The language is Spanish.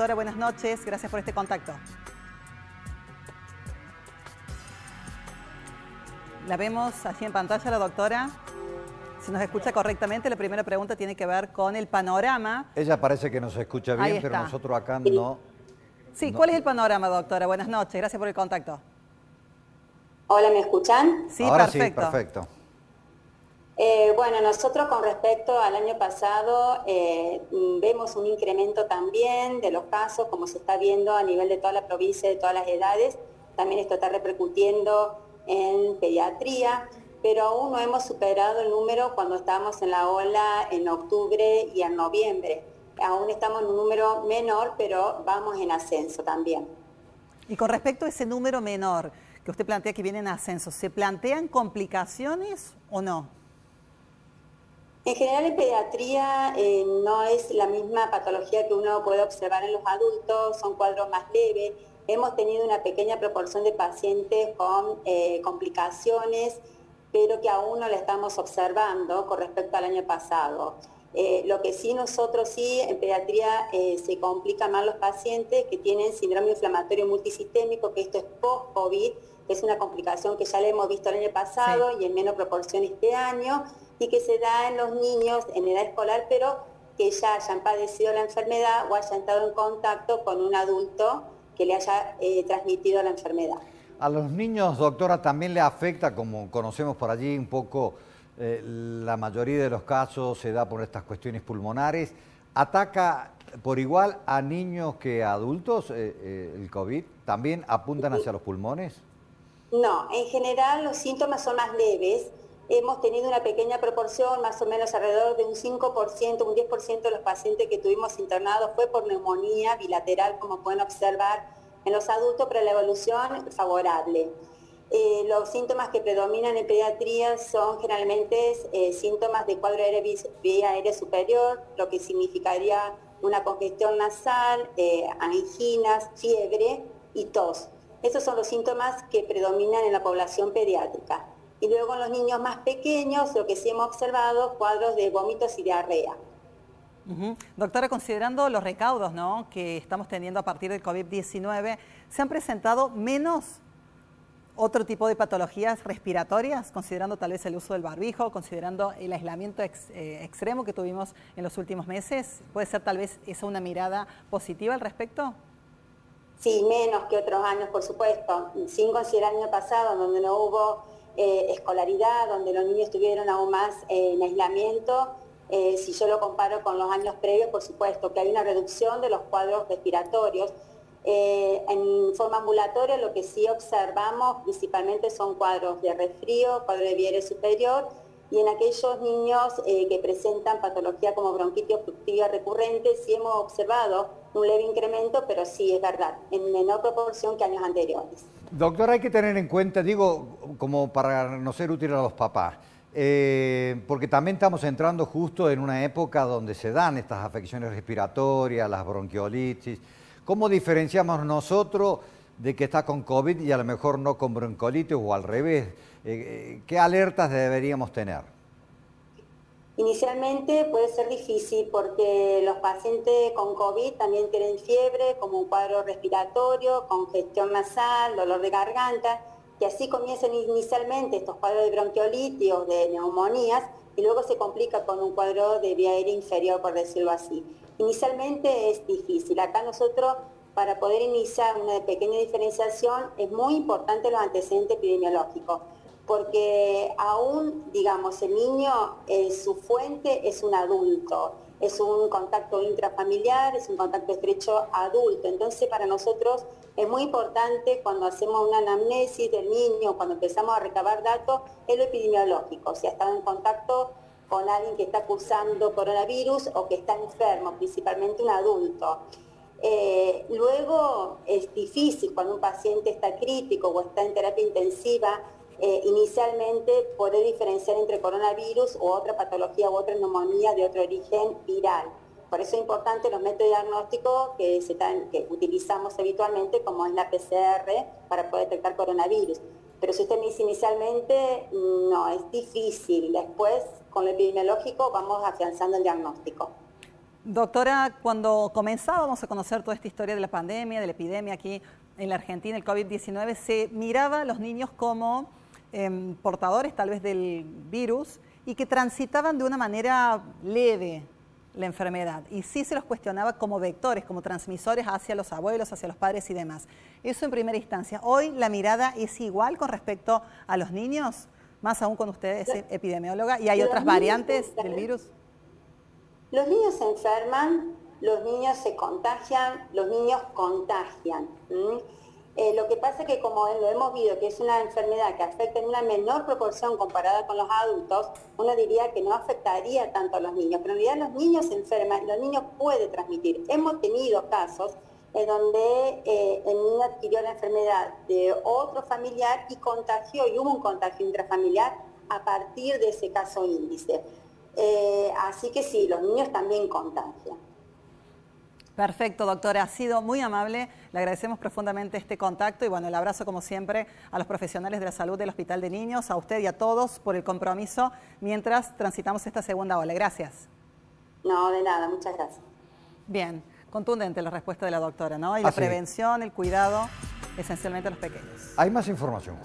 doctora, buenas noches. Gracias por este contacto. La vemos allí en pantalla, la doctora. Si nos escucha correctamente, la primera pregunta tiene que ver con el panorama. Ella parece que nos escucha bien, pero nosotros acá no. Sí, ¿cuál es el panorama, doctora? Buenas noches, gracias por el contacto. Hola, ¿me escuchan? Sí, ahora perfecto. Sí, perfecto. Bueno, nosotros con respecto al año pasado vemos un incremento también de los casos, como se está viendo a nivel de toda la provincia, de todas las edades. También esto está repercutiendo en pediatría, pero aún no hemos superado el número cuando estábamos en la ola en octubre y en noviembre. Aún estamos en un número menor, pero vamos en ascenso también. Y con respecto a ese número menor que usted plantea que viene en ascenso, ¿se plantean complicaciones o no? En general en pediatría no es la misma patología que uno puede observar en los adultos, son cuadros más leves. Hemos tenido una pequeña proporción de pacientes con complicaciones, pero que aún no la estamos observando con respecto al año pasado. Lo que sí nosotros en pediatría se complican más los pacientes que tienen síndrome inflamatorio multisistémico, que esto es post-COVID, que es una complicación que ya la hemos visto el año pasado y en menor proporción este año, y que se da en los niños en edad escolar, pero que ya hayan padecido la enfermedad o hayan estado en contacto con un adulto que le haya transmitido la enfermedad. A los niños, doctora, también le afecta, como conocemos por allí un poco, la mayoría de los casos se da por estas cuestiones pulmonares. ¿Ataca por igual a niños que a adultos el COVID? ¿También apuntan hacia los pulmones? No, en general los síntomas son más leves. Hemos tenido una pequeña proporción, más o menos alrededor de un 5%, un 10% de los pacientes que tuvimos internados fue por neumonía bilateral, como pueden observar en los adultos, pero la evolución favorable. Los síntomas que predominan en pediatría son generalmente síntomas de cuadro aéreo vía aérea superior, lo que significaría una congestión nasal, anginas, fiebre y tos. Esos son los síntomas que predominan en la población pediátrica. Y luego en los niños más pequeños, lo que sí hemos observado, cuadros de vómitos y diarrea. Doctora, considerando los recaudos, ¿no?, que estamos teniendo a partir del COVID-19, ¿se han presentado menos otro tipo de patologías respiratorias, considerando tal vez el uso del barbijo, considerando el aislamiento extremo que tuvimos en los últimos meses? ¿Puede ser tal vez esa una mirada positiva al respecto? Sí, menos que otros años, por supuesto. Sin considerar el año pasado, donde no hubo escolaridad, donde los niños estuvieron aún más en aislamiento. Si yo lo comparo con los años previos, por supuesto que hay una reducción de los cuadros respiratorios. En forma ambulatoria lo que sí observamos principalmente son cuadros de resfrío, cuadro de vía aérea superior, y en aquellos niños que presentan patología como bronquitis obstructiva recurrente sí hemos observado un leve incremento, pero sí es verdad, en menor proporción que años anteriores. Doctor, hay que tener en cuenta, digo, como para no ser útil a los papás, porque también estamos entrando justo en una época donde se dan estas afecciones respiratorias, las bronquiolitis. ¿Cómo diferenciamos nosotros de que está con COVID y a lo mejor no con bronquiolitis o al revés? ¿Qué alertas deberíamos tener? Inicialmente puede ser difícil porque los pacientes con COVID también tienen fiebre, como un cuadro respiratorio, congestión nasal, dolor de garganta, y así comienzan inicialmente estos cuadros de bronquiolitis o de neumonías y luego se complica con un cuadro de vía aérea inferior, por decirlo así. Inicialmente es difícil. Acá nosotros, para poder iniciar una pequeña diferenciación, es muy importante los antecedentes epidemiológicos, porque aún, digamos, el niño, su fuente es un adulto, es un contacto intrafamiliar, es un contacto estrecho adulto. Entonces, para nosotros es muy importante cuando hacemos una anamnesis del niño, cuando empezamos a recabar datos, es lo epidemiológico, si ha estado en contacto con alguien que está cursando coronavirus o que está enfermo, principalmente un adulto. Luego es difícil cuando un paciente está crítico o está en terapia intensiva, inicialmente poder diferenciar entre coronavirus o otra patología u otra neumonía de otro origen viral. Por eso es importante los métodos de diagnóstico que utilizamos habitualmente, como es la PCR, para poder detectar coronavirus. Pero si usted me dice inicialmente, no, es difícil. Después, con lo epidemiológico, vamos afianzando el diagnóstico. Doctora, cuando comenzábamos a conocer toda esta historia de la pandemia, de la epidemia aquí en la Argentina, el COVID-19, se miraba a los niños como portadores tal vez del virus y que transitaban de una manera leve la enfermedad. Y sí se los cuestionaba como vectores, como transmisores hacia los abuelos, hacia los padres y demás. Eso en primera instancia. Hoy la mirada es igual con respecto a los niños, más aún cuando usted es epidemióloga y hay otras variantes del virus. Los niños se enferman, los niños se contagian, los niños contagian. Lo que pasa es que como lo hemos visto, que es una enfermedad que afecta en una menor proporción comparada con los adultos, uno diría que no afectaría tanto a los niños, pero en realidad los niños se enferman y los niños pueden transmitir. Hemos tenido casos en donde el niño adquirió la enfermedad de otro familiar y contagió, y hubo un contagio intrafamiliar a partir de ese caso índice. Así que sí, los niños también contagian. Perfecto, doctora. Ha sido muy amable. Le agradecemos profundamente este contacto y bueno, el abrazo como siempre a los profesionales de la salud del Hospital de Niños, a usted y a todos por el compromiso mientras transitamos esta segunda ola. Gracias. No, de nada. Muchas gracias. Bien, contundente la respuesta de la doctora, ¿no? Y la prevención, el cuidado, esencialmente a los pequeños. Hay más información.